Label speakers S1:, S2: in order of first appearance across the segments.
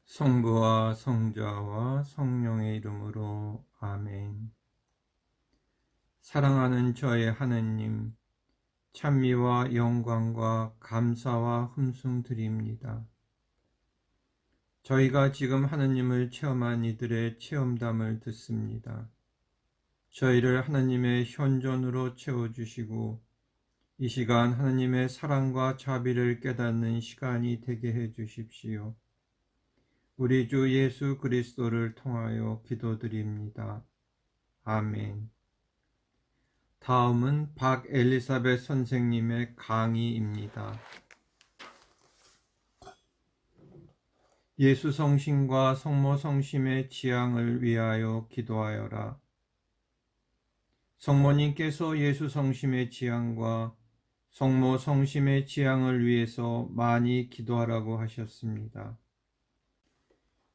S1: 성부와 성자와 성령의 이름으로 아멘. 사랑하는 저의 하느님, 찬미와 영광과 감사와 흠숭 드립니다. 저희가 지금 하느님을 체험한 이들의 체험담을 듣습니다. 저희를 하느님의 현존으로 채워주시고 이 시간 하느님의 사랑과 자비를 깨닫는 시간이 되게 해 주십시오. 우리 주 예수 그리스도를 통하여 기도드립니다. 아멘. 다음은 박엘리사벳 선생님의 강의입니다. 예수 성심과 성모 성심의 지향을 위하여 기도하여라. 성모님께서 예수 성심의 지향과 성모 성심의 지향을 위해서 많이 기도하라고 하셨습니다.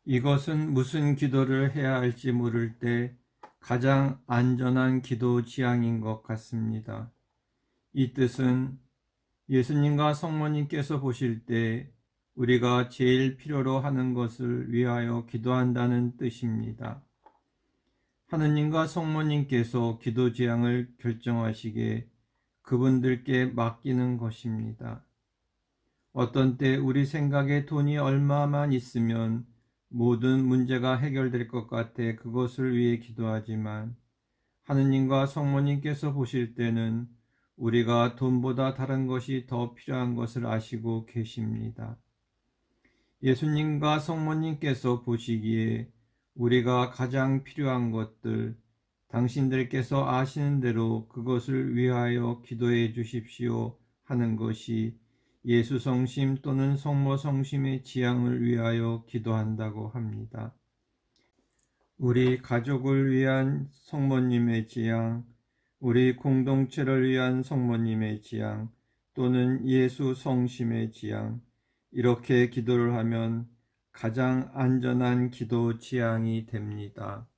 S1: 이것은 무슨 기도를 해야 할지 모를 때 가장 안전한 기도 지향인 것 같습니다. 이 뜻은 예수님과 성모님께서 보실 때 우리가 제일 필요로 하는 것을 위하여 기도한다는 뜻입니다. 하느님과 성모님께서 기도 지향을 결정하시기에 그분들께 맡기는 것입니다. 어떤 때 우리 생각에 돈이 얼마만 있으면 모든 문제가 해결될 것 같아 그것을 위해 기도하지만 하느님과 성모님께서 보실 때는 우리가 돈보다 다른 것이 더 필요한 것을 아시고 계십니다. 예수님과 성모님께서 보시기에 우리가 가장 필요한 것들, 당신들께서 아시는 대로 그것을 위하여 기도해 주십시오 하는 것이 예수 성심 또는 성모 성심의 지향을 위하여 기도한다고 합니다. 우리 가족을 위한 성모님의 지향, 우리 공동체를 위한 성모님의 지향, 또는 예수 성심의 지향, 이렇게 기도를 하면 가장 안전한 기도 지향이 됩니다.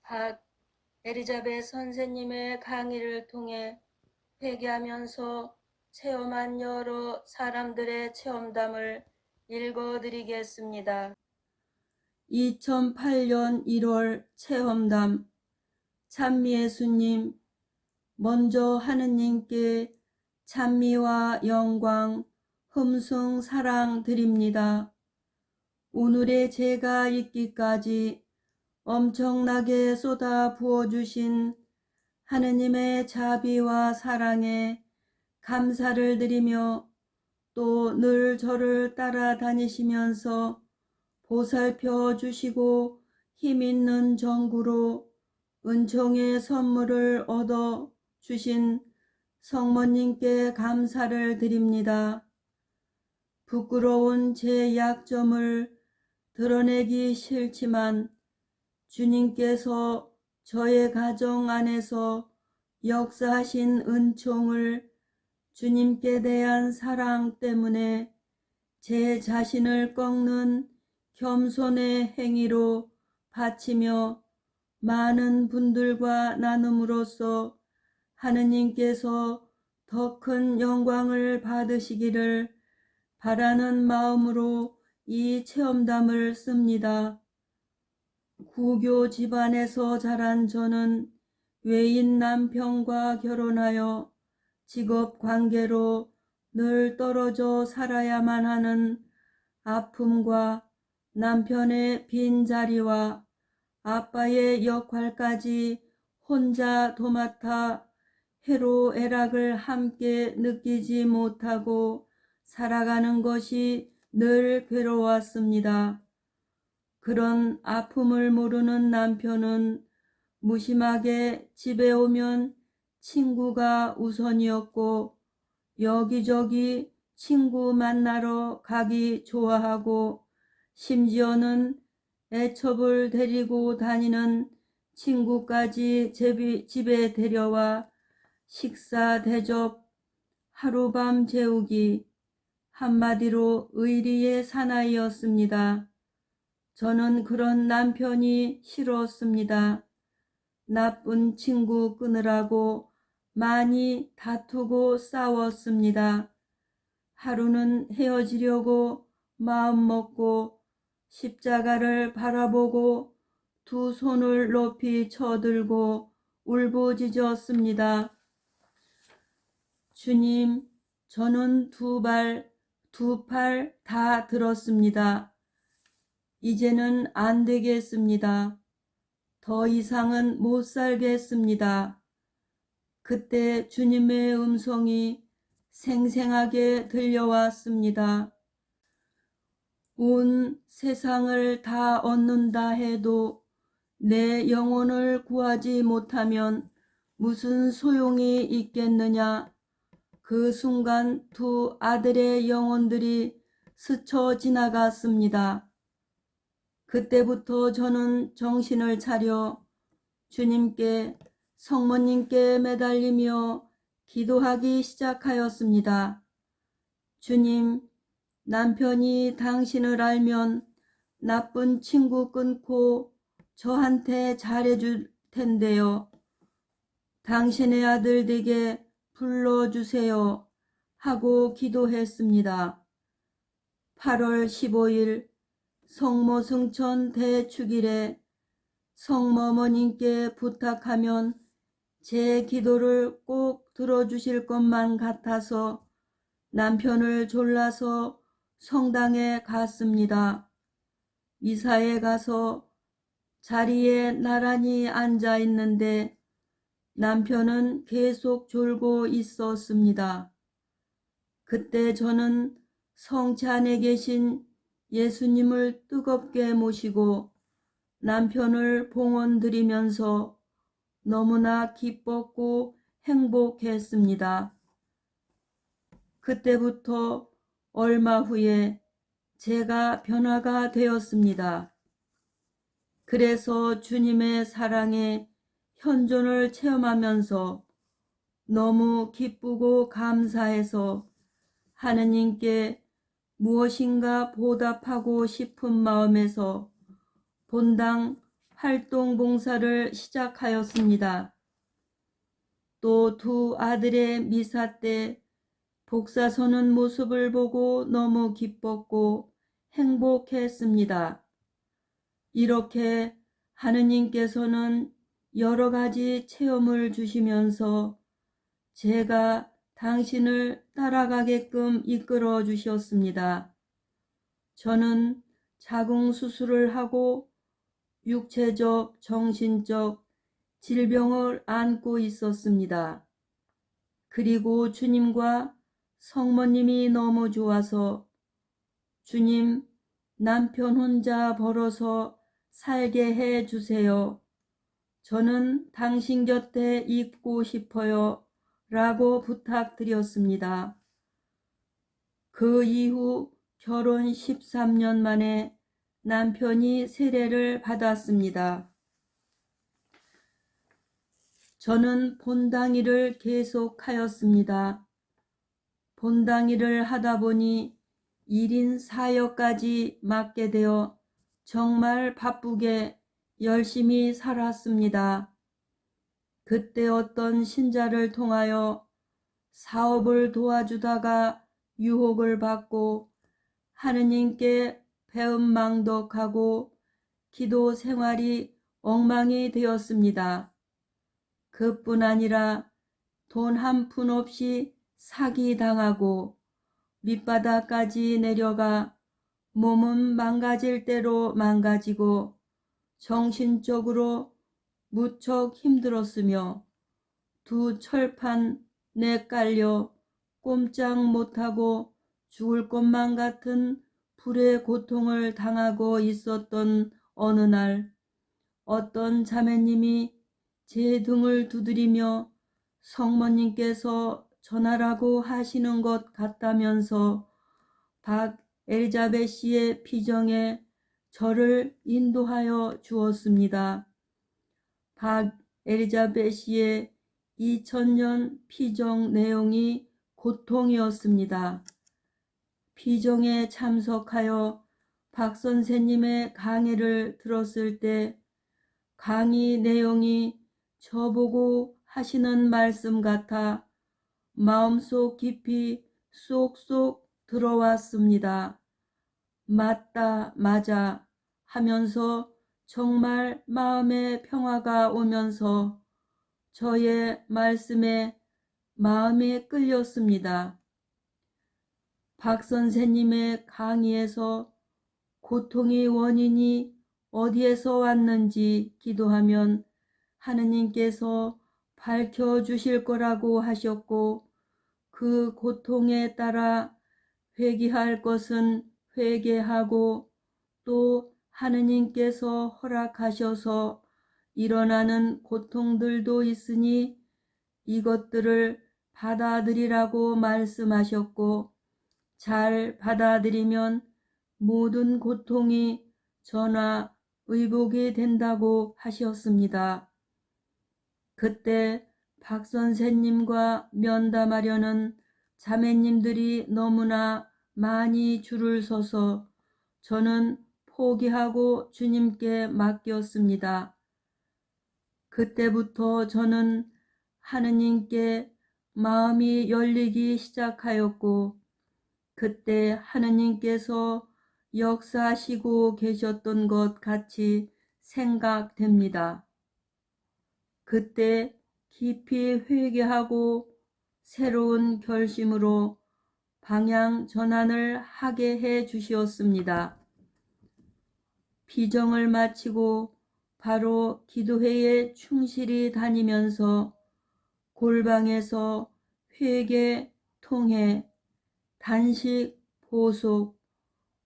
S2: 박 엘리자벳 선생님의 강의를 통해 회개하면서 체험한 여러 사람들의 체험담을 읽어드리겠습니다. 2008년 1월 체험담. 찬미예수님, 먼저 하느님께 찬미와 영광, 흠숭 사랑 드립니다. 오늘의 제가 있기까지 엄청나게 쏟아 부어주신 하느님의 자비와 사랑에 감사를 드리며 또 늘 저를 따라다니시면서 보살펴 주시고 힘있는 정구로 은총의 선물을 얻어 주신 성모님께 감사를 드립니다. 부끄러운 제 약점을 드러내기 싫지만 주님께서 저의 가정 안에서 역사하신 은총을 주님께 대한 사랑 때문에 제 자신을 꺾는 겸손의 행위로 바치며 많은 분들과 나눔으로써 하느님께서 더 큰 영광을 받으시기를 바라는 마음으로 이 체험담을 씁니다. 구교 집안에서 자란 저는 외인 남편과 결혼하여 직업 관계로 늘 떨어져 살아야만 하는 아픔과 남편의 빈자리와 아빠의 역할까지 혼자 도맡아 해로애락을 함께 느끼지 못하고 살아가는 것이 늘 괴로웠습니다. 그런 아픔을 모르는 남편은 무심하게 집에 오면 친구가 우선이었고 여기저기 친구 만나러 가기 좋아하고 심지어는 애첩을 데리고 다니는 친구까지 집에 데려와 식사 대접, 하룻밤 재우기, 한마디로 의리의 사나이였습니다. 저는 그런 남편이 싫었습니다. 나쁜 친구 끊으라고 많이 다투고 싸웠습니다. 하루는 헤어지려고 마음먹고 십자가를 바라보고 두 손을 높이 쳐들고 울부짖었습니다. 주님, 저는 두 팔 다 들었습니다. 이제는 안 되겠습니다. 더 이상은 못 살겠습니다. 그때 주님의 음성이 생생하게 들려왔습니다. 온 세상을 다 얻는다 해도 내 영혼을 구하지 못하면 무슨 소용이 있겠느냐. 그 순간 두 아들의 영혼들이 스쳐 지나갔습니다. 그때부터 저는 정신을 차려 주님께, 성모님께 매달리며 기도하기 시작하였습니다. 주님, 남편이 당신을 알면 나쁜 친구 끊고 저한테 잘해줄 텐데요. 당신의 아들 되게 불러주세요 하고 기도했습니다. 8월 15일 성모 승천 대축일에 성모님께 부탁하면 제 기도를 꼭 들어주실 것만 같아서 남편을 졸라서 성당에 갔습니다. 미사에 가서 자리에 나란히 앉아 있는데 남편은 계속 졸고 있었습니다. 그때 저는 성체 안에 계신 예수님을 뜨겁게 모시고 남편을 봉헌드리면서 너무나 기뻤고 행복했습니다. 그때부터 얼마 후에 제가 변화가 되었습니다. 그래서 주님의 사랑에 현존을 체험하면서 너무 기쁘고 감사해서 하느님께 무엇인가 보답하고 싶은 마음에서 본당 활동 봉사를 시작하였습니다. 또 두 아들의 미사 때 복사 서는 모습을 보고 너무 기뻤고 행복했습니다. 이렇게 하느님께서는 여러 가지 체험을 주시면서 제가 당신을 따라가게끔 이끌어 주셨습니다. 저는 자궁 수술을 하고 육체적, 정신적 질병을 안고 있었습니다. 그리고 주님과 성모님이 너무 좋아서 주님, 남편 혼자 벌어서 살게 해 주세요. 저는 당신 곁에 있고 싶어요. 라고 부탁드렸습니다. 그 이후 결혼 13년 만에 남편이 세례를 받았습니다. 저는 본당 일을 계속하였습니다. 본당 일을 하다 보니 1인 사역까지 맡게 되어 정말 바쁘게 열심히 살았습니다. 그때 어떤 신자를 통하여 사업을 도와주다가 유혹을 받고 하느님께 배은망덕하고 기도 생활이 엉망이 되었습니다. 그뿐 아니라 돈 한 푼 없이 사기당하고 밑바닥까지 내려가 몸은 망가질 대로 망가지고 정신적으로 무척 힘들었으며 두 철판 내깔려 꼼짝 못하고 죽을 것만 같은 불의 고통을 당하고 있었던 어느 날 어떤 자매님이 제 등을 두드리며 성모님께서 전하라고 하시는 것 같다면서 박 엘자벳 씨의 피정에 저를 인도하여 주었습니다. 박 엘자벳 씨의 2000년 피정 내용이 고통이었습니다. 피정에 참석하여 박 선생님의 강의를 들었을 때 강의 내용이 저보고 하시는 말씀 같아 마음속 깊이 쏙쏙 들어왔습니다. 맞다, 맞아 하면서 정말 마음의 평화가 오면서 저의 말씀에 마음이 끌렸습니다. 박 선생님의 강의에서 고통의 원인이 어디에서 왔는지 기도하면 하느님께서 밝혀주실 거라고 하셨고, 그 고통에 따라 회개할 것은 회개하고 또 하느님께서 허락하셔서 일어나는 고통들도 있으니 이것들을 받아들이라고 말씀하셨고, 잘 받아들이면 모든 고통이 전화 의복이 된다고 하셨습니다. 그때 박 선생님과 면담하려는 자매님들이 너무나 많이 줄을 서서 저는 포기하고 주님께 맡겼습니다. 그때부터 저는 하느님께 마음이 열리기 시작하였고, 그때 하느님께서 역사하시고 계셨던 것 같이 생각됩니다. 그때 깊이 회개하고 새로운 결심으로 방향 전환을 하게 해 주시었습니다. 비정을 마치고 바로 기도회에 충실히 다니면서 골방에서 회개, 통회, 단식, 보속,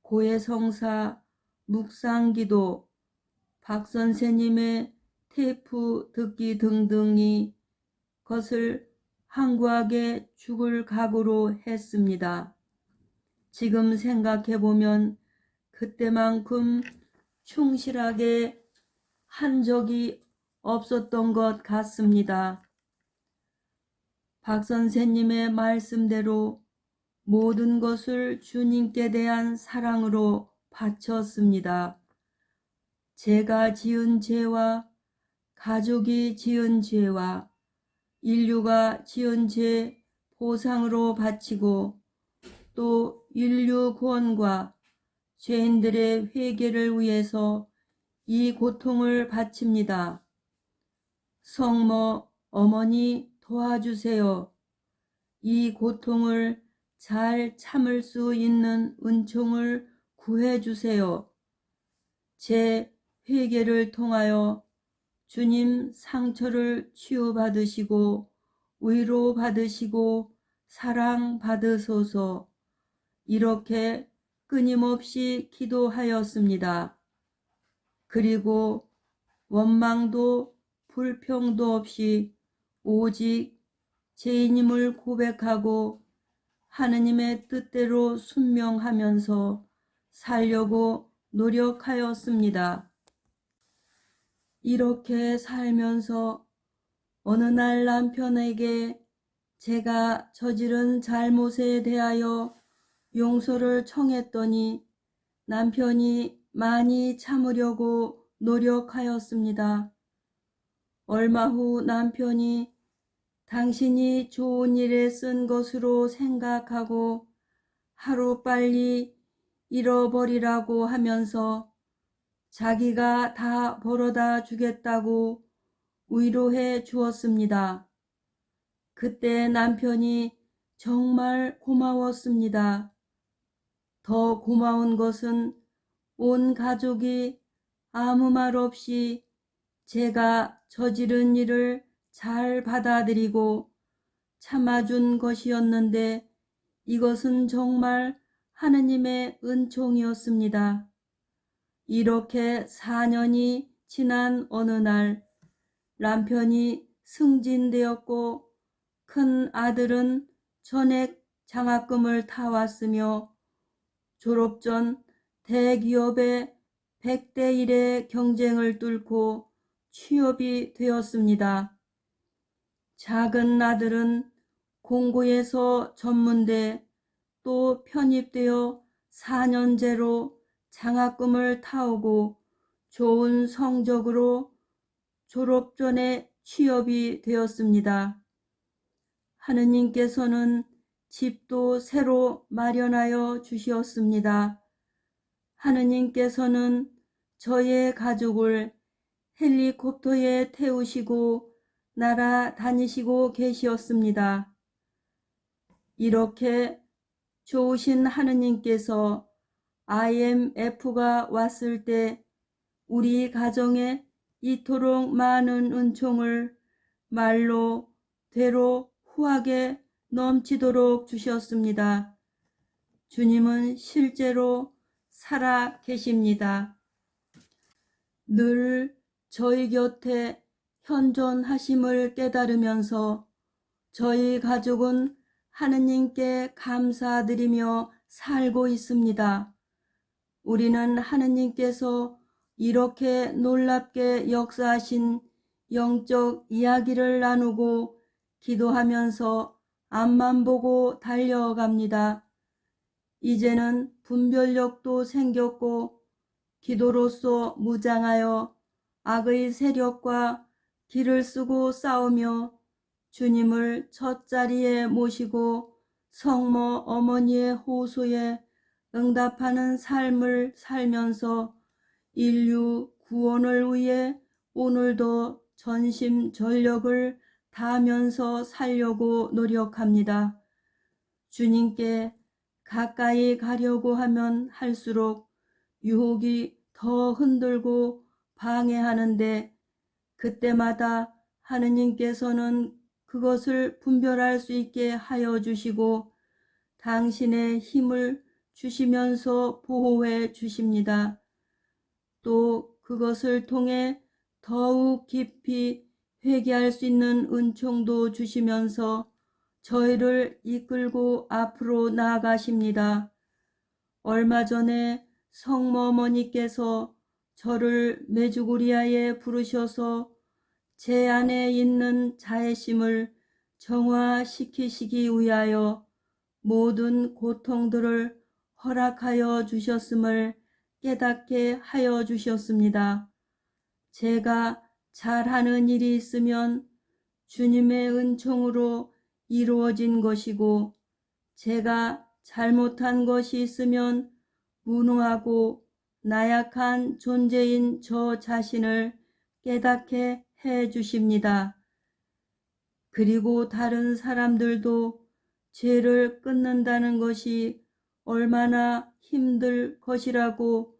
S2: 고해성사, 묵상기도, 박 선생님의 테이프 듣기 등등이 것을 항구하게 죽을 각오로 했습니다. 지금 생각해보면 그때만큼 충실하게 한 적이 없었던 것 같습니다. 박 선생님의 말씀대로 모든 것을 주님께 대한 사랑으로 바쳤습니다. 제가 지은 죄와 가족이 지은 죄와 인류가 지은 죄 보상으로 바치고 또 인류 구원과 죄인들의 회개를 위해서 이 고통을 바칩니다. 성모 어머니 도와주세요. 이 고통을 잘 참을 수 있는 은총을 구해주세요. 제 회개를 통하여 주님 상처를 치유받으시고 위로받으시고 사랑받으소서. 이렇게 끊임없이 기도하였습니다. 그리고 원망도 불평도 없이 오직 죄인임을 고백하고 하느님의 뜻대로 순명하면서 살려고 노력하였습니다. 이렇게 살면서 어느 날 남편에게 제가 저지른 잘못에 대하여 용서를 청했더니 남편이 많이 참으려고 노력하였습니다. 얼마 후 남편이 당신이 좋은 일에 쓴 것으로 생각하고 하루빨리 잃어버리라고 하면서 자기가 다 벌어다 주겠다고 위로해 주었습니다. 그때 남편이 정말 고마웠습니다. 더 고마운 것은 온 가족이 아무 말 없이 제가 저지른 일을 잘 받아들이고 참아준 것이었는데 이것은 정말 하느님의 은총이었습니다. 이렇게 4년이 지난 어느 날 남편이 승진되었고 큰 아들은 전액 장학금을 타왔으며 졸업 전 대기업의 100대 1의 경쟁을 뚫고 취업이 되었습니다. 작은 아들은 공고에서 전문대 또 편입되어 4년제로 장학금을 타오고 좋은 성적으로 졸업 전에 취업이 되었습니다. 하느님께서는 집도 새로 마련하여 주셨습니다. 하느님께서는 저의 가족을 헬리콥터에 태우시고 날아다니시고 계시었습니다. 이렇게 좋으신 하느님께서 IMF가 왔을 때 우리 가정에 이토록 많은 은총을 말로 되로 후하게 넘치도록 주셨습니다. 주님은 실제로 살아 계십니다. 늘 저희 곁에 현존하심을 깨달으면서 저희 가족은 하느님께 감사드리며 살고 있습니다. 우리는 하느님께서 이렇게 놀랍게 역사하신 영적 이야기를 나누고 기도하면서 앞만 보고 달려갑니다. 이제는 분별력도 생겼고 기도로서 무장하여 악의 세력과 길을 쓰고 싸우며 주님을 첫자리에 모시고 성모 어머니의 호소에 응답하는 삶을 살면서 인류 구원을 위해 오늘도 전심전력을 다하면서 살려고 노력합니다. 주님께 가까이 가려고 하면 할수록 유혹이 더 흔들고 방해하는데 그때마다 하느님께서는 그것을 분별할 수 있게 하여 주시고 당신의 힘을 주시면서 보호해 주십니다. 또 그것을 통해 더욱 깊이 회개할 수 있는 은총도 주시면서 저희를 이끌고 앞으로 나아가십니다. 얼마 전에 성모어머니께서 저를 메주구리아에 부르셔서 제 안에 있는 자애심을 정화시키시기 위하여 모든 고통들을 허락하여 주셨음을 깨닫게 하여 주셨습니다. 제가 잘하는 일이 있으면 주님의 은총으로 이루어진 것이고 제가 잘못한 것이 있으면 무능하고 나약한 존재인 저 자신을 깨닫게 해 주십니다. 그리고 다른 사람들도 죄를 끊는다는 것이 얼마나 힘들 것이라고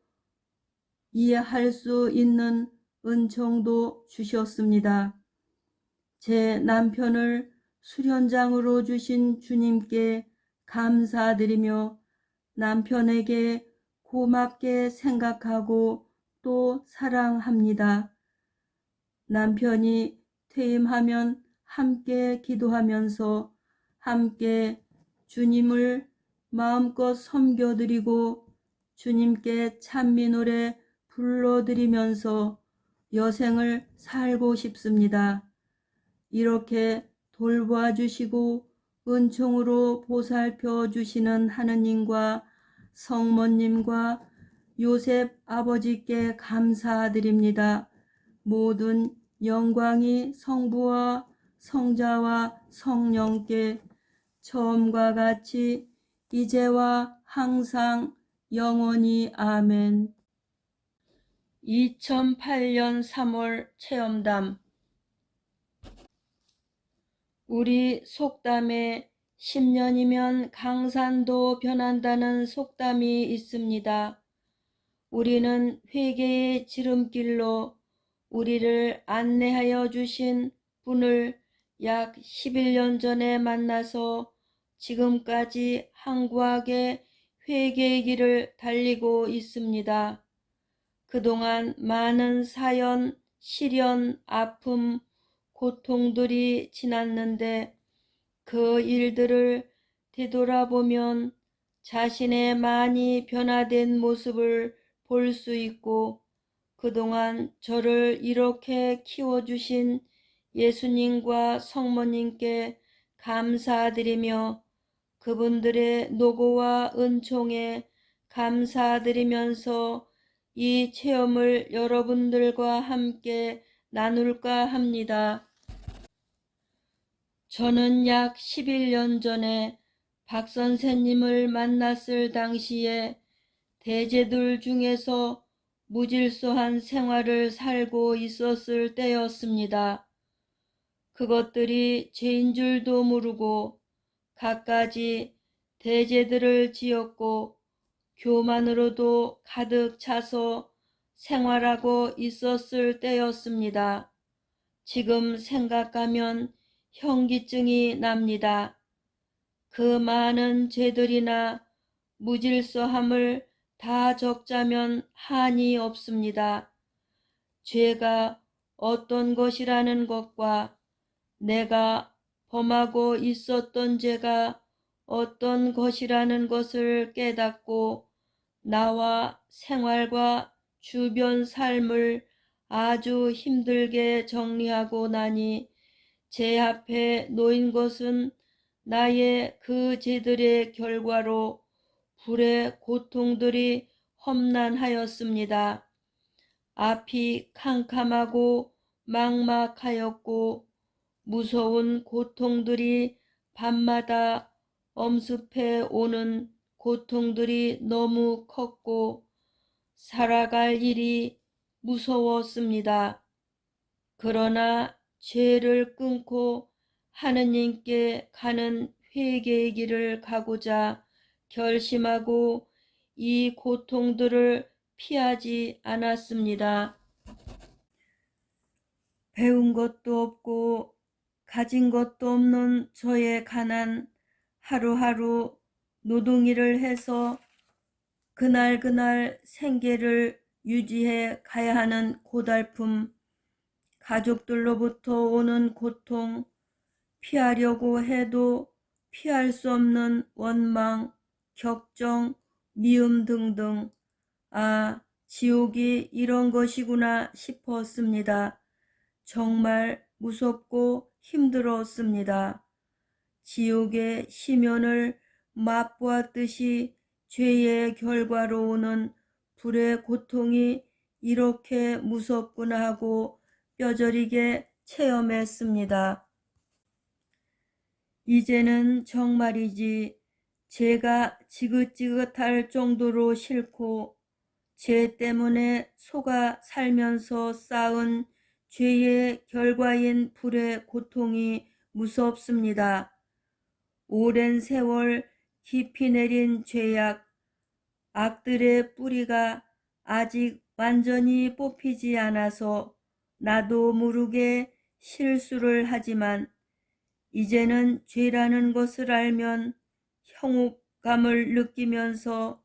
S2: 이해할 수 있는 은총도 주셨습니다. 제 남편을 수련장으로 주신 주님께 감사드리며 남편에게 고맙게 생각하고 또 사랑합니다. 남편이 퇴임하면 함께 기도하면서 함께 주님을 마음껏 섬겨드리고 주님께 찬미 노래 불러드리면서 여생을 살고 싶습니다. 이렇게 돌봐주시고 은총으로 보살펴 주시는 하느님과 성모님과 요셉 아버지께 감사드립니다. 모든 영광이 성부와 성자와 성령께 처음과 같이 이제와 항상 영원히 아멘. 2008년 3월 체험담. 우리 속담에 10년이면 강산도 변한다는 속담이 있습니다. 우리는 회개의 지름길로 우리를 안내하여 주신 분을 약 11년 전에 만나서 지금까지 항구하게 회개의 길을 달리고 있습니다. 그동안 많은 사연, 시련, 아픔, 고통들이 지났는데 그 일들을 되돌아보면 자신의 많이 변화된 모습을 볼 수 있고 그동안 저를 이렇게 키워주신 예수님과 성모님께 감사드리며 그분들의 노고와 은총에 감사드리면서 이 체험을 여러분들과 함께 나눌까 합니다. 저는 약 11년 전에 박 선생님을 만났을 당시에 대제들 중에서 무질서한 생활을 살고 있었을 때였습니다. 그것들이 죄인 줄도 모르고 갖가지 대제들을 지었고 교만으로도 가득 차서 생활하고 있었을 때였습니다. 지금 생각하면 현기증이 납니다. 그 많은 죄들이나 무질서함을 다 적자면 한이 없습니다. 죄가 어떤 것이라는 것과 내가 범하고 있었던 죄가 어떤 것이라는 것을 깨닫고 나와 생활과 주변 삶을 아주 힘들게 정리하고 나니 제 앞에 놓인 것은 나의 그 죄들의 결과로 불의 고통들이 험난하였습니다. 앞이 캄캄하고 막막하였고 무서운 고통들이 밤마다 엄습해 오는 고통들이 너무 컸고 살아갈 일이 무서웠습니다. 그러나 죄를 끊고 하느님께 가는 회개의 길을 가고자 결심하고 이 고통들을 피하지 않았습니다. 배운 것도 없고 가진 것도 없는 저의 가난, 하루하루 노동일을 해서 그날 생계를 유지해 가야 하는 고달픔, 가족들로부터 오는 고통, 피하려고 해도 피할 수 없는 원망, 격정, 미움 등등. 아, 지옥이 이런 것이구나 싶었습니다. 정말 무섭고 힘들었습니다. 지옥의 시면을 맛보았듯이 죄의 결과로 오는 불의 고통이 이렇게 무섭구나 하고 뼈저리게 체험했습니다. 이제는 정말이지 죄가 지긋지긋할 정도로 싫고 죄 때문에 속아 살면서 쌓은 죄의 결과인 불의 고통이 무섭습니다. 오랜 세월 깊이 내린 죄악, 악들의 뿌리가 아직 완전히 뽑히지 않아서 나도 모르게 실수를 하지만 이제는 죄라는 것을 알면 형욱감을 느끼면서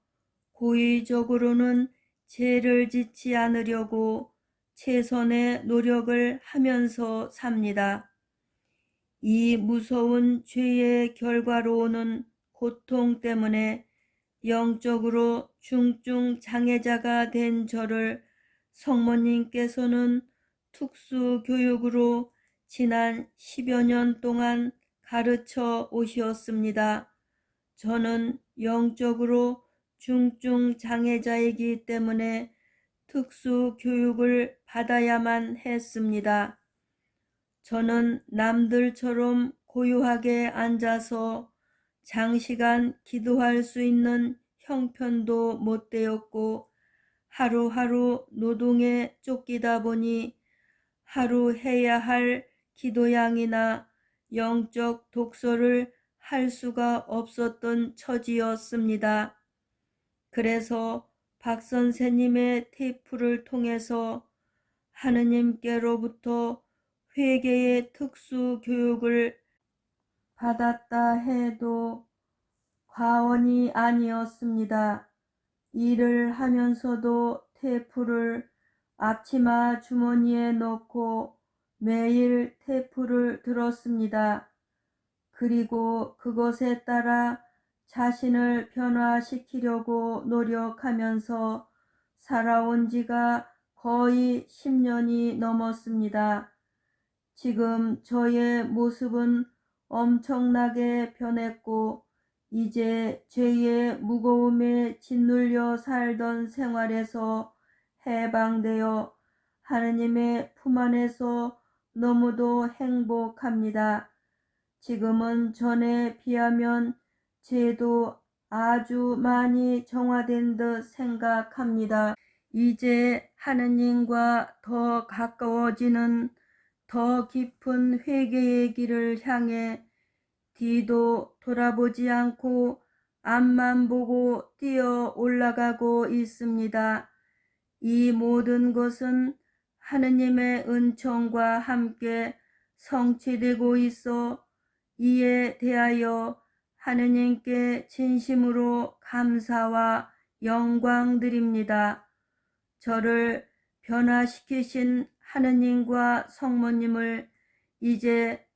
S2: 고의적으로는 죄를 짓지 않으려고 최선의 노력을 하면서 삽니다. 이 무서운 죄의 결과로 오는 고통 때문에 영적으로 중증 장애자가 된 저를 성모님께서는 특수 교육으로 지난 10여 년 동안 가르쳐 오셨습니다. 저는 영적으로 중증 장애자이기 때문에 특수 교육을 받아야만 했습니다. 저는 남들처럼 고요하게 앉아서 장시간 기도할 수 있는 형편도 못 되었고 하루하루 노동에 쫓기다 보니 하루 해야 할 기도양이나 영적 독서를 할 수가 없었던 처지였습니다. 그래서 박 선생님의 테이프를 통해서 하느님께로부터 회개의 특수 교육을 받았다 해도 과언이 아니었습니다. 일을 하면서도 테이프를 앞치마 주머니에 넣고 매일 테이프를 들었습니다. 그리고 그것에 따라 자신을 변화시키려고 노력하면서 살아온 지가 거의 10년이 넘었습니다. 지금 저의 모습은 엄청나게 변했고 이제 죄의 무거움에 짓눌려 살던 생활에서 해방되어 하느님의 품 안에서 너무도 행복합니다. 지금은 전에 비하면 죄도 아주 많이 정화된 듯 생각합니다. 이제 하느님과 더 가까워지는 더 깊은 회개의 길을 향해 뒤도 돌아보지 않고 앞만 보고 뛰어 올라가고 있습니다. 이 모든 것은 하느님의 은총과 함께 성취되고 있어 이에 대하여 하느님께 진심으로 감사와 영광 드립니다. 저를 변화시키신 하느님과 성모님을 이제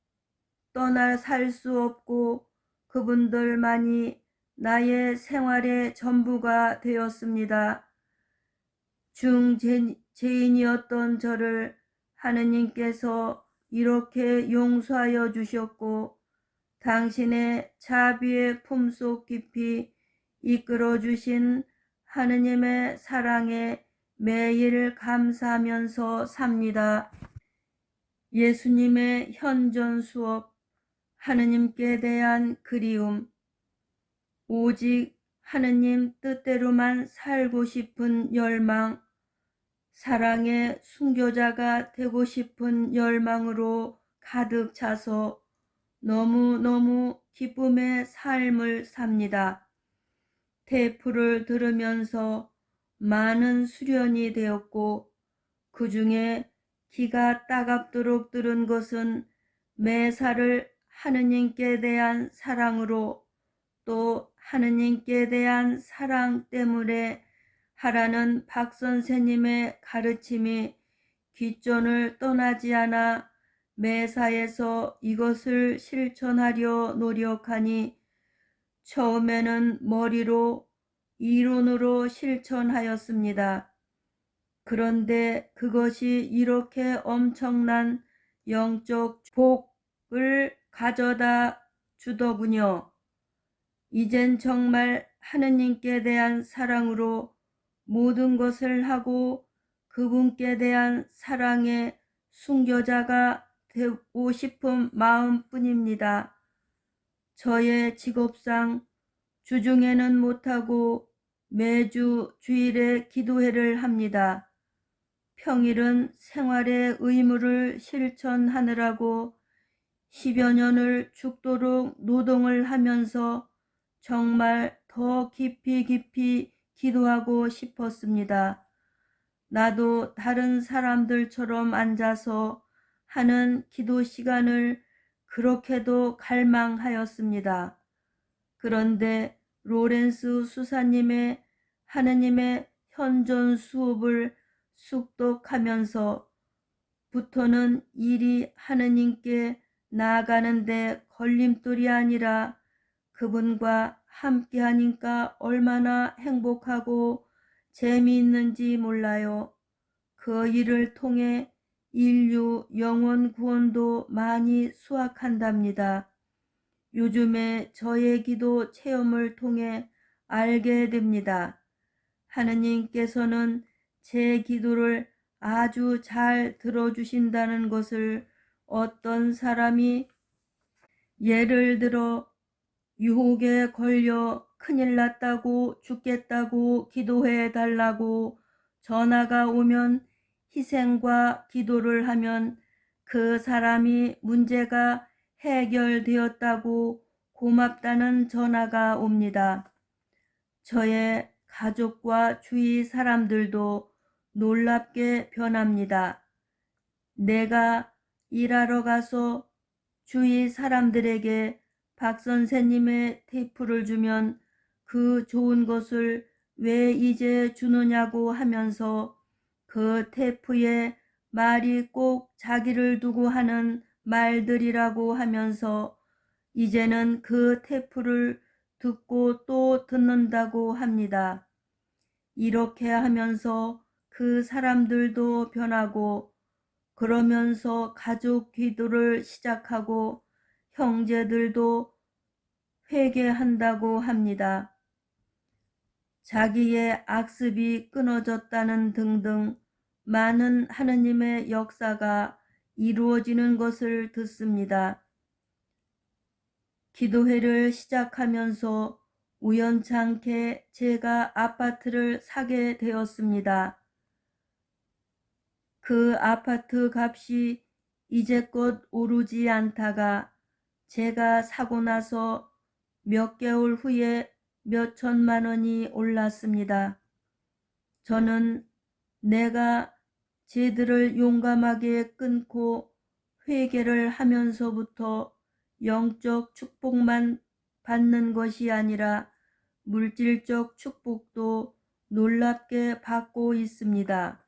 S2: 떠나 살 수 없고 그분들만이 나의 생활의 전부가 되었습니다. 중죄인이었던 저를 하느님께서 이렇게 용서하여 주셨고 당신의 자비의 품속 깊이 이끌어 주신 하느님의 사랑에 매일 감사하면서 삽니다. 예수님의 현존 수업, 하느님께 대한 그리움, 오직 하느님 뜻대로만 살고 싶은 열망, 사랑의 순교자가 되고 싶은 열망으로 가득 차서 너무너무 기쁨의 삶을 삽니다. 테이프를 들으면서 많은 수련이 되었고 그 중에 기가 따갑도록 들은 것은 매사를 하느님께 대한 사랑으로 또 하느님께 대한 사랑 때문에 하라는 박 선생님의 가르침이 귓전을 떠나지 않아 매사에서 이것을 실천하려 노력하니 처음에는 머리로 이론으로 실천하였습니다. 그런데 그것이 이렇게 엄청난 영적 복을 가져다 주더군요. 이젠 정말 하느님께 대한 사랑으로 모든 것을 하고 그분께 대한 사랑의 순교자가 되고 싶은 마음뿐입니다. 저의 직업상 주중에는 못하고 매주 주일에 기도회를 합니다. 평일은 생활의 의무를 실천하느라고 10여 년을 죽도록 노동을 하면서 정말 더 깊이 기도하고 싶었습니다. 나도 다른 사람들처럼 앉아서 하는 기도 시간을 그렇게도 갈망하였습니다. 그런데 로렌스 수사님의 하느님의 현존 수업을 숙독하면서 부터는 일이 하느님께 나아가는데 걸림돌이 아니라 그분과 함께 하니까 얼마나 행복하고 재미있는지 몰라요. 그 일을 통해 인류 영혼 구원도 많이 수확한답니다. 요즘에 저의 기도 체험을 통해 알게 됩니다. 하느님께서는 제 기도를 아주 잘 들어주신다는 것을 어떤 사람이 예를 들어 유혹에 걸려 큰일 났다고 죽겠다고 기도해 달라고 전화가 오면 희생과 기도를 하면 그 사람이 문제가 해결되었다고 고맙다는 전화가 옵니다. 저의 가족과 주위 사람들도 놀랍게 변합니다. 내가 일하러 가서 주위 사람들에게 박 선생님의 테이프를 주면 그 좋은 것을 왜 이제 주느냐고 하면서 그 테이프에 말이 꼭 자기를 두고 하는 말들이라고 하면서 이제는 그 테이프를 듣고 또 듣는다고 합니다. 이렇게 하면서 그 사람들도 변하고 그러면서 가족 기도를 시작하고 형제들도 회개한다고 합니다. 자기의 악습이 끊어졌다는 등등 많은 하느님의 역사가 이루어지는 것을 듣습니다. 기도회를 시작하면서 우연찮게 제가 아파트를 사게 되었습니다. 그 아파트 값이 이제껏 오르지 않다가 제가 사고 나서 몇 개월 후에 몇 천만 원이 올랐습니다. 저는 내가 쟤들을 용감하게 끊고 회개를 하면서부터 영적 축복만 받는 것이 아니라 물질적 축복도 놀랍게 받고 있습니다.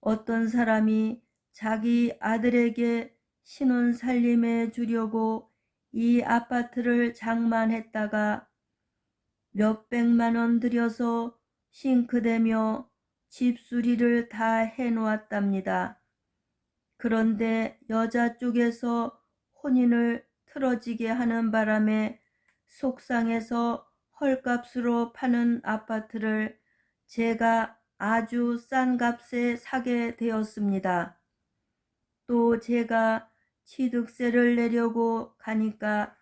S2: 어떤 사람이 자기 아들에게 신혼 살림해 주려고 이 아파트를 장만했다가 몇백만 원 들여서 싱크대며 집수리를 다 해놓았답니다. 그런데 여자 쪽에서 혼인을 틀어지게 하는 바람에 속상해서 헐값으로 파는 아파트를 제가 아주 싼 값에 사게 되었습니다. 또 제가 취득세를 내려고 가니까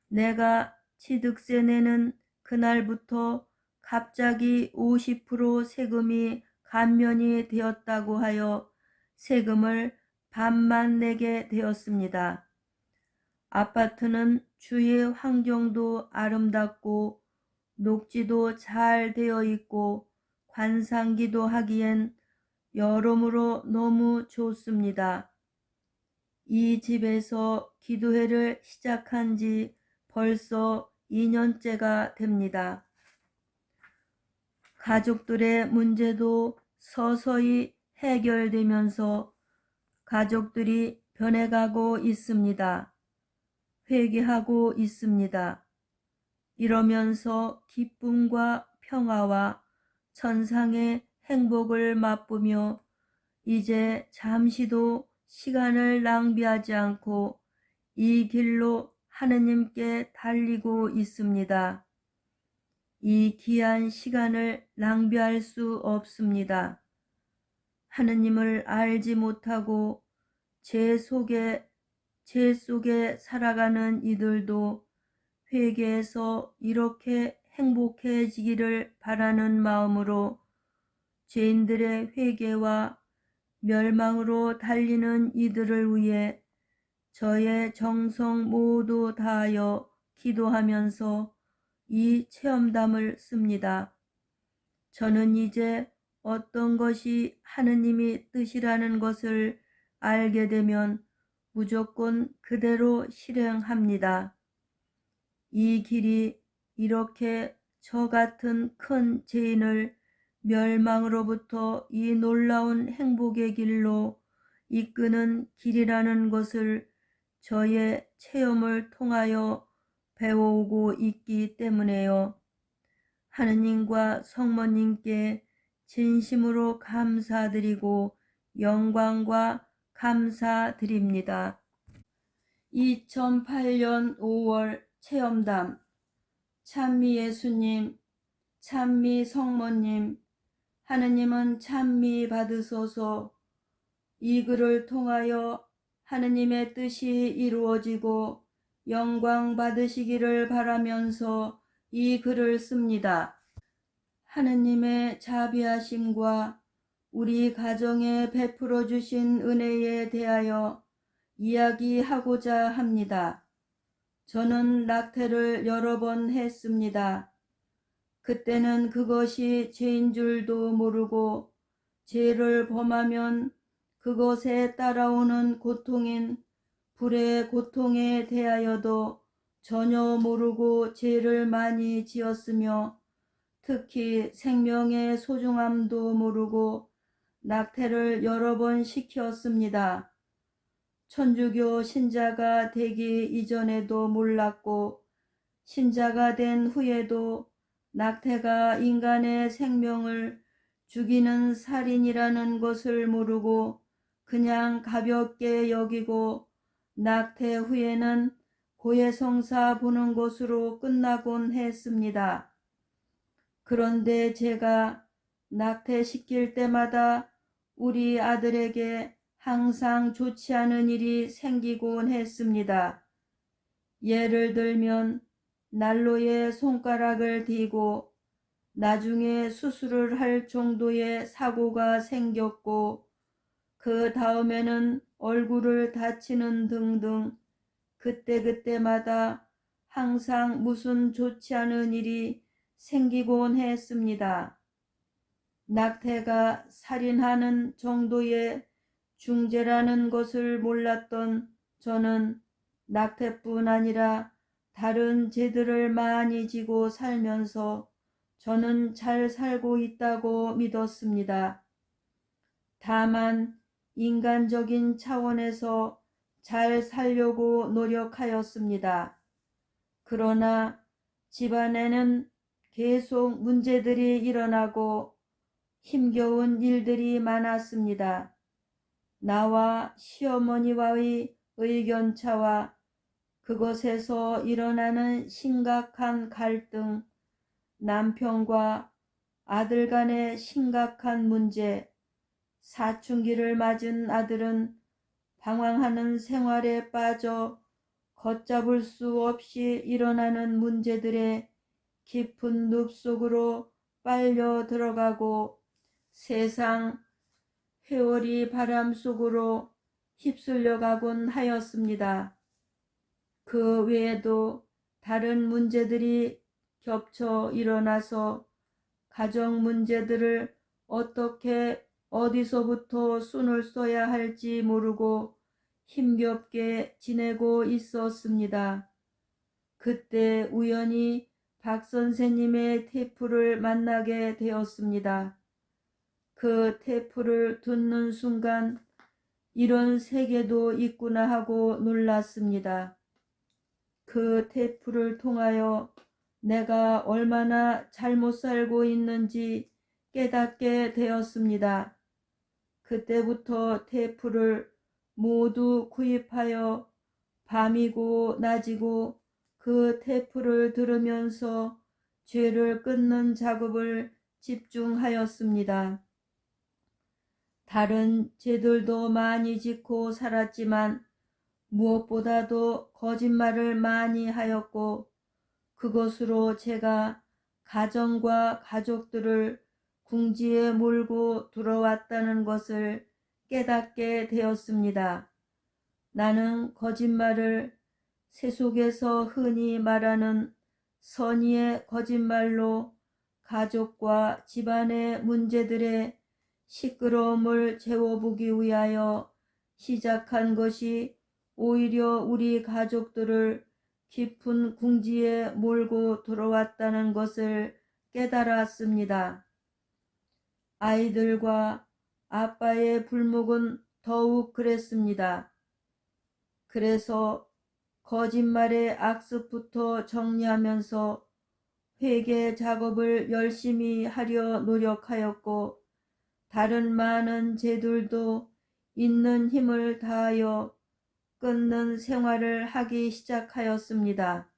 S2: 내가 취득세 내는 그날부터 갑자기 50% 세금이 감면이 되었다고 하여 세금을 반만 내게 되었습니다. 아파트는 주의 환경도 아름답고 녹지도 잘 되어 있고 관상기도 하기엔 여러모로 너무 좋습니다. 이 집에서 기도회를 시작한 지 벌써 2년째가 됩니다. 가족들의 문제도 서서히 해결되면서 가족들이 변해가고 있습니다. 회개하고 있습니다. 이러면서 기쁨과 평화와 천상의 행복을 맛보며 이제 잠시도 시간을 낭비하지 않고 이 길로 하느님께 달리고 있습니다. 이 귀한 시간을 낭비할 수 없습니다. 하느님을 알지 못하고 죄 속에 살아가는 이들도 회개해서 이렇게 행복해지기를 바라는 마음으로 죄인들의 회개와 멸망으로 달리는 이들을 위해 저의 정성 모두 다하여 기도하면서 이 체험담을 씁니다. 저는 이제 어떤 것이 하느님이 뜻이라는 것을 알게 되면 무조건 그대로 실행합니다. 이 길이 이렇게 저 같은 큰 죄인을 멸망으로부터 이 놀라운 행복의 길로 이끄는 길이라는 것을 저의 체험을 통하여 배워오고 있기 때문에요. 하느님과 성모님께 진심으로 감사드리고 영광과 감사드립니다. 2008년 5월 체험담. 찬미 예수님, 찬미 성모님, 하느님은 찬미 받으소서. 이 글을 통하여 하느님의 뜻이 이루어지고 영광 받으시기를 바라면서 이 글을 씁니다. 하느님의 자비하심과 우리 가정에 베풀어 주신 은혜에 대하여 이야기하고자 합니다. 저는 낙태를 여러 번 했습니다. 그때는 그것이 죄인 줄도 모르고 죄를 범하면 그것에 따라오는 고통인 불의 고통에 대하여도 전혀 모르고 죄를 많이 지었으며 특히 생명의 소중함도 모르고 낙태를 여러 번 시켰습니다. 천주교 신자가 되기 이전에도 몰랐고 신자가 된 후에도 낙태가 인간의 생명을 죽이는 살인이라는 것을 모르고 그냥 가볍게 여기고 낙태 후에는 고해성사 보는 것으로 끝나곤 했습니다. 그런데 제가 낙태시킬 때마다 우리 아들에게 항상 좋지 않은 일이 생기곤 했습니다. 예를 들면 난로에 손가락을 대고 나중에 수술을 할 정도의 사고가 생겼고 그 다음에는 얼굴을 다치는 등등 그때그때마다 항상 무슨 좋지 않은 일이 생기곤 했습니다. 낙태가 살인하는 정도의 중죄라는 것을 몰랐던 저는 낙태뿐 아니라 다른 죄들을 많이 지고 살면서 저는 잘 살고 있다고 믿었습니다. 다만 인간적인 차원에서 잘 살려고 노력하였습니다. 그러나 집안에는 계속 문제들이 일어나고 힘겨운 일들이 많았습니다. 나와 시어머니와의 의견차와 그것에서 일어나는 심각한 갈등, 남편과 아들 간의 심각한 문제, 사춘기를 맞은 아들은 방황하는 생활에 빠져 걷잡을 수 없이 일어나는 문제들의 깊은 늪 속으로 빨려 들어가고 세상 회오리 바람 속으로 휩쓸려 가곤 하였습니다. 그 외에도 다른 문제들이 겹쳐 일어나서 가정 문제들을 어떻게 어디서부터 순을 써야 할지 모르고 힘겹게 지내고 있었습니다. 그때 우연히 박 선생님의 테이프를 만나게 되었습니다. 그 테이프를 듣는 순간 이런 세계도 있구나 하고 놀랐습니다. 그 테이프를 통하여 내가 얼마나 잘못 살고 있는지 깨닫게 되었습니다. 그때부터 테이프를 모두 구입하여 밤이고 낮이고 그 테이프를 들으면서 죄를 끊는 작업을 집중하였습니다. 다른 죄들도 많이 짓고 살았지만 무엇보다도 거짓말을 많이 하였고 그것으로 제가 가정과 가족들을 궁지에 몰고 들어왔다는 것을 깨닫게 되었습니다. 나는 거짓말을 세속에서 흔히 말하는 선의의 거짓말로 가족과 집안의 문제들의 시끄러움을 채워보기 위하여 시작한 것이 오히려 우리 가족들을 깊은 궁지에 몰고 들어왔다는 것을 깨달았습니다. 아이들과 아빠의 불목은 더욱 그랬습니다. 그래서 거짓말의 악습부터 정리하면서 회개 작업을 열심히 하려 노력하였고 다른 많은 죄들도 있는 힘을 다하여 끊는 생활을 하기 시작하였습니다.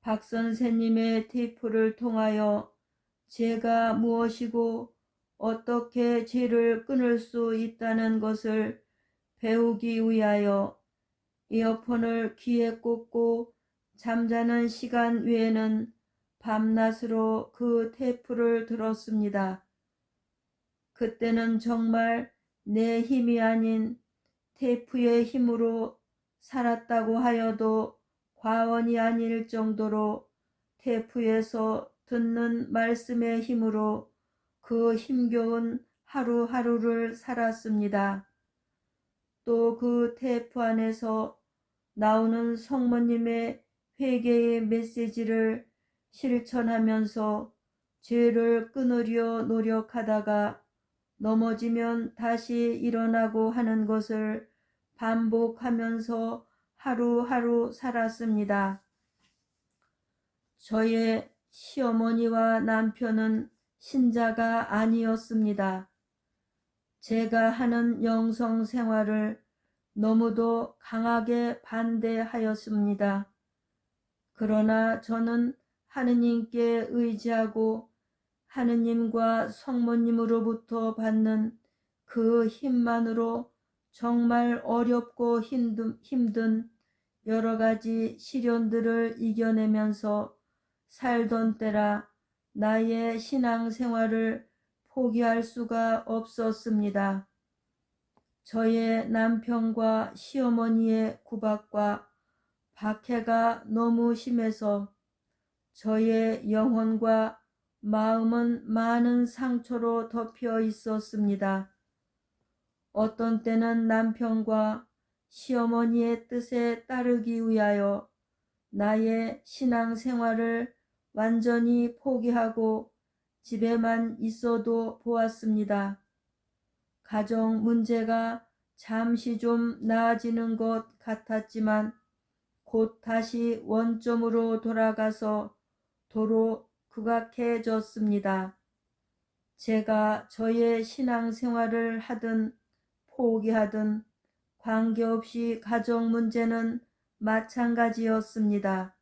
S2: 박 선생님의 테이프를 통하여 죄가 무엇이고 어떻게 죄를 끊을 수 있다는 것을 배우기 위하여 이어폰을 귀에 꽂고 잠자는 시간 외에는 밤낮으로 그 테이프를 들었습니다. 그때는 정말 내 힘이 아닌 테이프의 힘으로 살았다고 하여도 과언이 아닐 정도로 테이프에서 듣는 말씀의 힘으로 그 힘겨운 하루하루를 살았습니다. 또 그 테이프 안에서 나오는 성모님의 회개의 메시지를 실천하면서 죄를 끊으려 노력하다가 넘어지면 다시 일어나고 하는 것을 반복하면서 하루하루 살았습니다. 저의 시어머니와 남편은 신자가 아니었습니다. 제가 하는 영성 생활을 너무도 강하게 반대하였습니다. 그러나 저는 하느님께 의지하고 하느님과 성모님으로부터 받는 그 힘만으로 정말 어렵고 힘든 여러 가지 시련들을 이겨내면서 살던 때라 나의 신앙생활을 포기할 수가 없었습니다. 저의 남편과 시어머니의 구박과 박해가 너무 심해서 저의 영혼과 마음은 많은 상처로 덮여 있었습니다. 어떤 때는 남편과 시어머니의 뜻에 따르기 위하여 나의 신앙생활을 완전히 포기하고 집에만 있어도 보았습니다. 가정 문제가 잠시 좀 나아지는 것 같았지만 곧 다시 원점으로 돌아가서 도로 극악해졌습니다. 제가 저의 신앙생활을 하든 포기하든 관계없이 가정 문제는 마찬가지였습니다.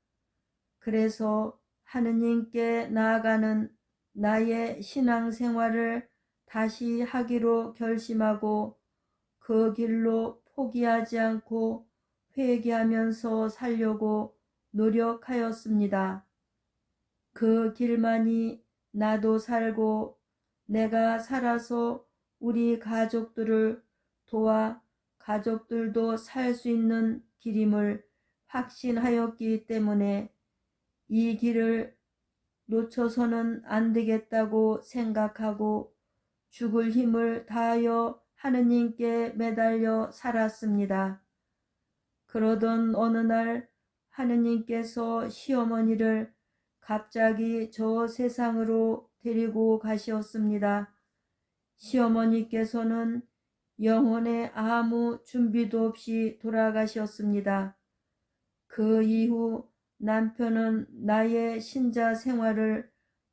S2: 그래서 하느님께 나아가는 나의 신앙생활을 다시 하기로 결심하고 그 길로 포기하지 않고 회개하면서 살려고 노력하였습니다. 그 길만이 나도 살고 내가 살아서 우리 가족들을 도와 가족들도 살 수 있는 길임을 확신하였기 때문에 이 길을 놓쳐서는 안 되겠다고 생각하고 죽을 힘을 다하여 하느님께 매달려 살았습니다. 그러던 어느 날 하느님께서 시어머니를 갑자기 저 세상으로 데리고 가시었습니다. 시어머니께서는 영혼의 아무 준비도 없이 돌아가셨습니다. 그 이후 남편은 나의 신자 생활을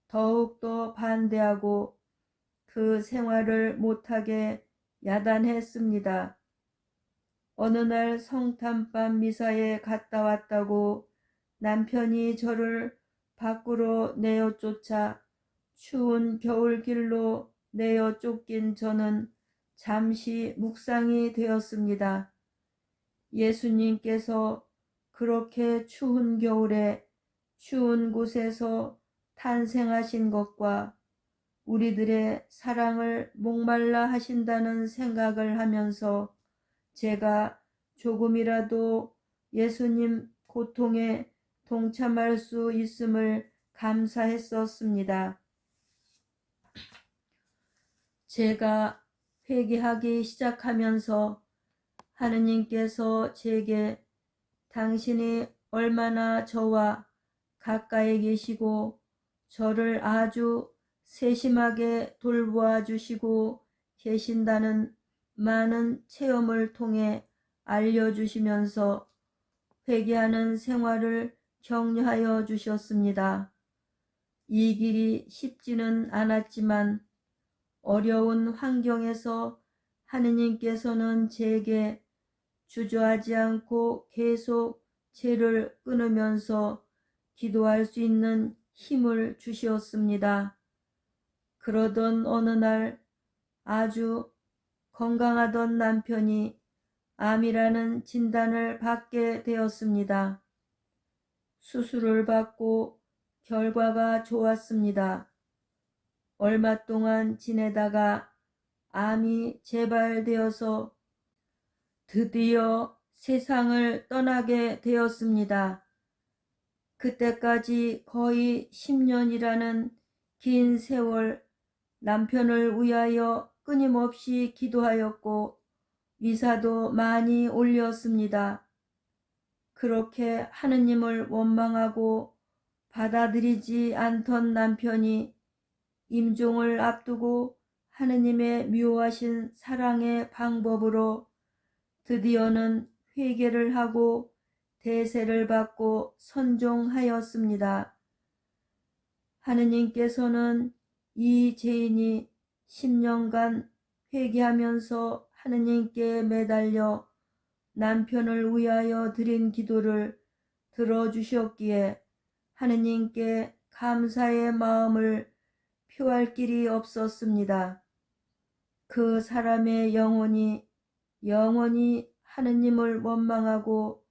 S2: 더욱더 반대하고 그 생활을 못하게 야단했습니다. 어느 날 성탄밤 미사에 갔다 왔다고 남편이 저를 밖으로 내어 쫓아 추운 겨울길로 내어 쫓긴 저는 잠시 묵상이 되었습니다. 예수님께서 그렇게 추운 겨울에 추운 곳에서 탄생하신 것과 우리들의 사랑을 목말라 하신다는 생각을 하면서 제가 조금이라도 예수님 고통에 동참할 수 있음을 감사했었습니다. 제가 회개하기 시작하면서 하느님께서 제게 당신이 얼마나 저와 가까이 계시고 저를 아주 세심하게 돌보아 주시고 계신다는 많은 체험을 통해 알려주시면서 회개하는 생활을 격려하여 주셨습니다. 이 길이 쉽지는 않았지만 어려운 환경에서 하느님께서는 제게 주저하지 않고 계속 죄를 끊으면서 기도할 수 있는 힘을 주시었습니다. 그러던 어느 날 아주 건강하던 남편이 암이라는 진단을 받게 되었습니다. 수술을 받고 결과가 좋았습니다. 얼마 동안 지내다가 암이 재발되어서 드디어 세상을 떠나게 되었습니다. 그때까지 거의 10년이라는 긴 세월 남편을 위하여 끊임없이 기도하였고 미사도 많이 올렸습니다. 그렇게 하느님을 원망하고 받아들이지 않던 남편이 임종을 앞두고 하느님의 묘하신 사랑의 방법으로 드디어는 회개를 하고 대세를 받고 선종하였습니다. 하느님께서는 이 죄인이 10년간 회개하면서 하느님께 매달려 남편을 위하여 드린 기도를 들어주셨기에 하느님께 감사의 마음을 표할 길이 없었습니다. 그 사람의 영혼이 영원히 하느님을 원망하고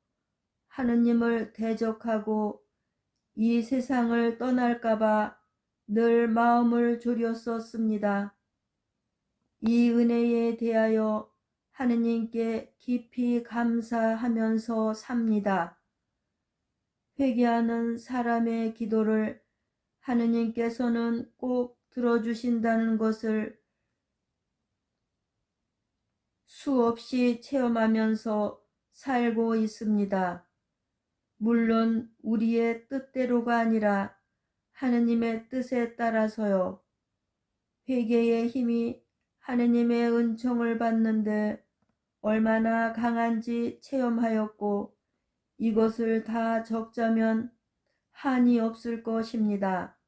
S2: 하느님을 대적하고 이 세상을 떠날까봐 늘 마음을 졸였었습니다. 이 은혜에 대하여 하느님께 깊이 감사하면서 삽니다. 회개하는 사람의 기도를 하느님께서는 꼭 들어주신다는 것을 수없이 체험하면서 살고 있습니다. 물론 우리의 뜻대로가 아니라 하느님의 뜻에 따라서요. 회개의 힘이 하느님의 은총을 받는데 얼마나 강한지 체험하였고 이것을 다 적자면 한이 없을 것입니다.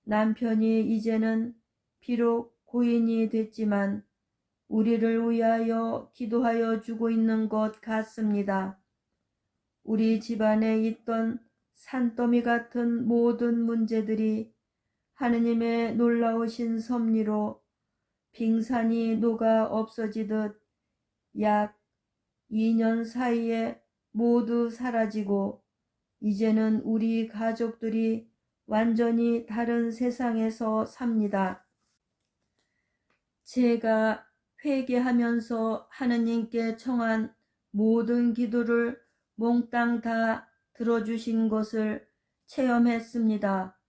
S2: 남편이 이제는 비록 고인이 됐지만 우리를 위하여 기도하여 주고 있는 것 같습니다. 우리 집안에 있던 산더미 같은 모든 문제들이 하느님의 놀라우신 섭리로 빙산이 녹아 없어지듯 약 2년 사이에 모두 사라지고 이제는 우리 가족들이 완전히 다른 세상에서 삽니다. 제가 회개하면서 하느님께 청한 모든 기도를 몽땅 다 들어주신 것을 체험했습니다.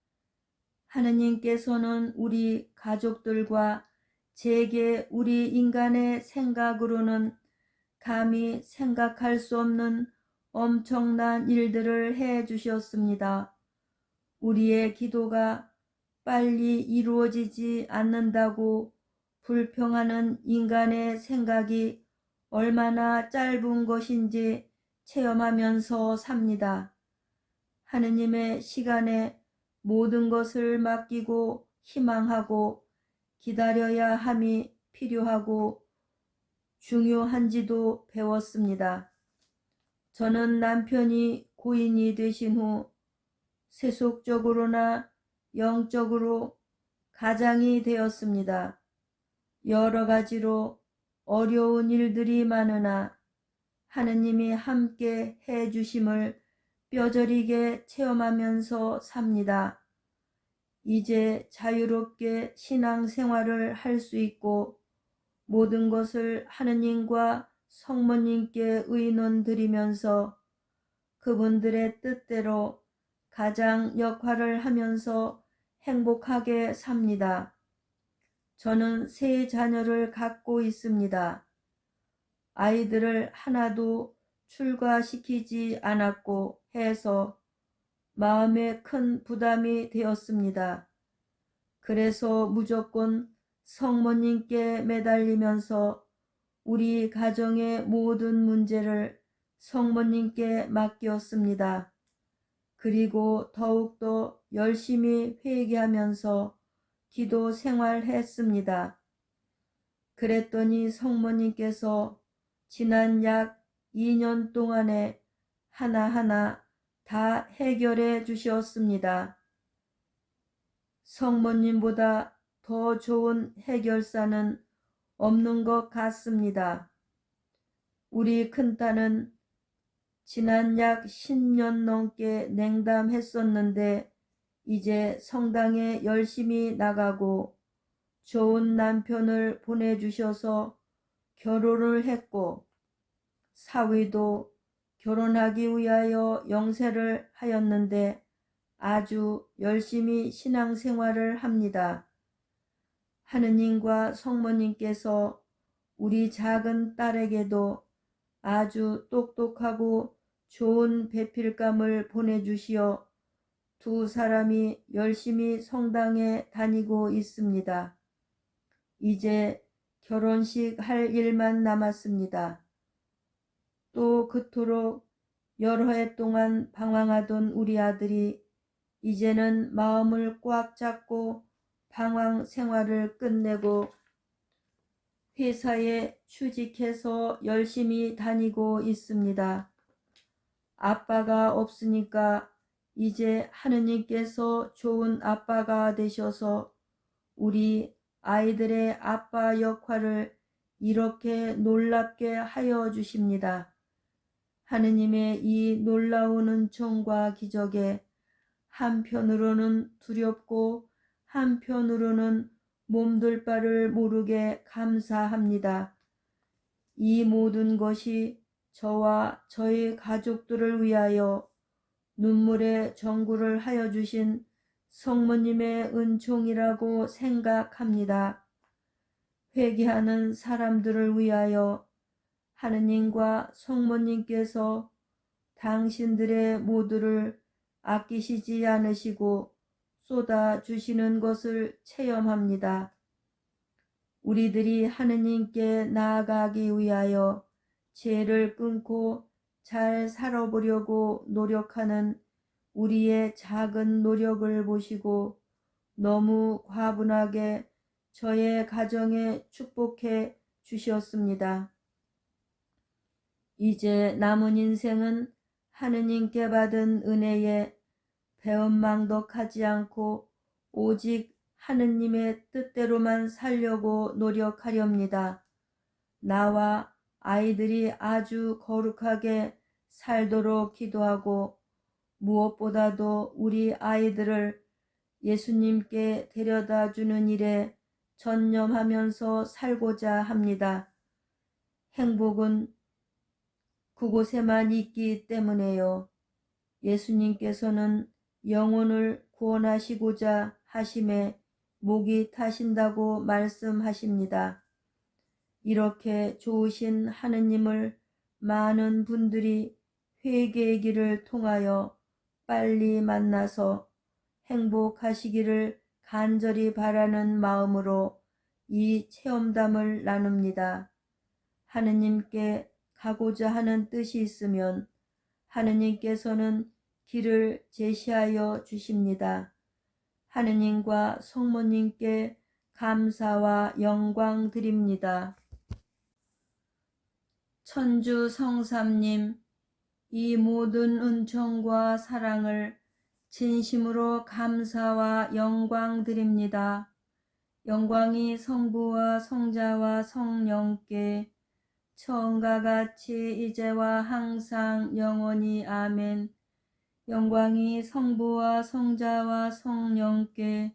S2: 하느님께서는 우리 가족들과 제게 우리 인간의 생각으로는 감히 생각할 수 없는 엄청난 일들을 해 주셨습니다. 우리의 기도가 빨리 이루어지지 않는다고 불평하는 인간의 생각이 얼마나 짧은 것인지 체험하면서 삽니다. 하느님의 시간에 모든 것을 맡기고 희망하고 기다려야 함이 필요하고 중요한지도 배웠습니다. 저는 남편이 고인이 되신 후 세속적으로나 영적으로 가장이 되었습니다. 여러 가지로 어려운 일들이 많으나 하느님이 함께 해 주심을 뼈저리게 체험하면서 삽니다. 이제 자유롭게 신앙생활을 할 수 있고 모든 것을 하느님과 성모님께 의논 드리면서 그분들의 뜻대로 가장 역할을 하면서 행복하게 삽니다. 저는 세 자녀를 갖고 있습니다. 아이들을 하나도 출가시키지 않았고 해서 마음에 큰 부담이 되었습니다. 그래서 무조건 성모님께 매달리면서 우리 가정의 모든 문제를 성모님께 맡겼습니다. 그리고 더욱더 열심히 회개하면서 기도 생활했습니다. 그랬더니 성모님께서 지난 약 2년 동안에 하나하나 다 해결해 주셨습니다. 성모님보다 더 좋은 해결사는 없는 것 같습니다. 우리 큰딸은 지난 약 10년 넘게 냉담했었는데 이제 성당에 열심히 나가고 좋은 남편을 보내주셔서 결혼을 했고 사위도 결혼하기 위하여 영세를 하였는데 아주 열심히 신앙생활을 합니다. 하느님과 성모님께서 우리 작은 딸에게도 아주 똑똑하고 좋은 배필감을 보내주시어 두 사람이 열심히 성당에 다니고 있습니다. 이제 결혼식 할 일만 남았습니다. 또 그토록 여러 해 동안 방황하던 우리 아들이 이제는 마음을 꽉 잡고 방황 생활을 끝내고 회사에 취직해서 열심히 다니고 있습니다. 아빠가 없으니까 이제 하느님께서 좋은 아빠가 되셔서 우리 아이들의 아빠 역할을 이렇게 놀랍게 하여 주십니다. 하느님의 이 놀라운 은총과 기적에 한편으로는 두렵고 한편으로는 몸둘 바를 모르게 감사합니다. 이 모든 것이 저와 저희 가족들을 위하여 눈물의 정구를 하여 주신 성모님의 은총이라고 생각합니다. 회개하는 사람들을 위하여 하느님과 성모님께서 당신들의 모두를 아끼시지 않으시고 쏟아주시는 것을 체험합니다. 우리들이 하느님께 나아가기 위하여 죄를 끊고 잘 살아보려고 노력하는 우리의 작은 노력을 보시고 너무 과분하게 저의 가정에 축복해 주셨습니다. 이제 남은 인생은 하느님께 받은 은혜에 배은망덕하지 않고 오직 하느님의 뜻대로만 살려고 노력하렵니다. 나와 아이들이 아주 거룩하게 살도록 기도하고 무엇보다도 우리 아이들을 예수님께 데려다 주는 일에 전념하면서 살고자 합니다. 행복은 그곳에만 있기 때문에요. 예수님께서는 영혼을 구원하시고자 하심에 목이 타신다고 말씀하십니다. 이렇게 좋으신 하느님을 많은 분들이 회개의 길을 통하여 빨리 만나서 행복하시기를 간절히 바라는 마음으로 이 체험담을 나눕니다. 하느님께 가고자 하는 뜻이 있으면 하느님께서는 길을 제시하여 주십니다. 하느님과 성모님께 감사와 영광 드립니다. 천주 성삼님, 이 모든 은총과 사랑을 진심으로 감사와 영광 드립니다. 영광이 성부와 성자와 성령께 처음과 같이 이제와 항상 영원히 아멘. 영광이 성부와 성자와 성령께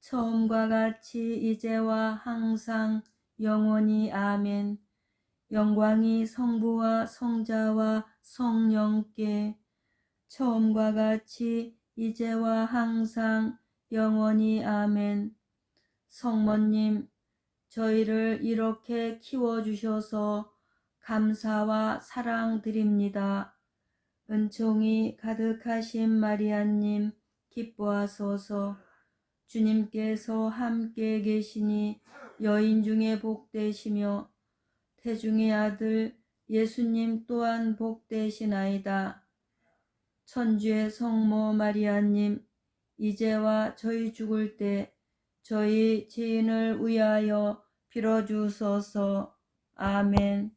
S2: 처음과 같이 이제와 항상 영원히 아멘. 영광이 성부와 성자와 성령께 처음과 같이 이제와 항상 영원히 아멘. 성모님, 저희를 이렇게 키워주셔서 감사와 사랑 드립니다. 은총이 가득하신 마리아님, 기뻐하소서. 주님께서 함께 계시니 여인 중에 복되시며 태중의 아들 예수님 또한 복되시나이다. 천주의 성모 마리아님, 이제와 저희 죽을 때 저희 죄인을 위하여 빌어주소서. 아멘.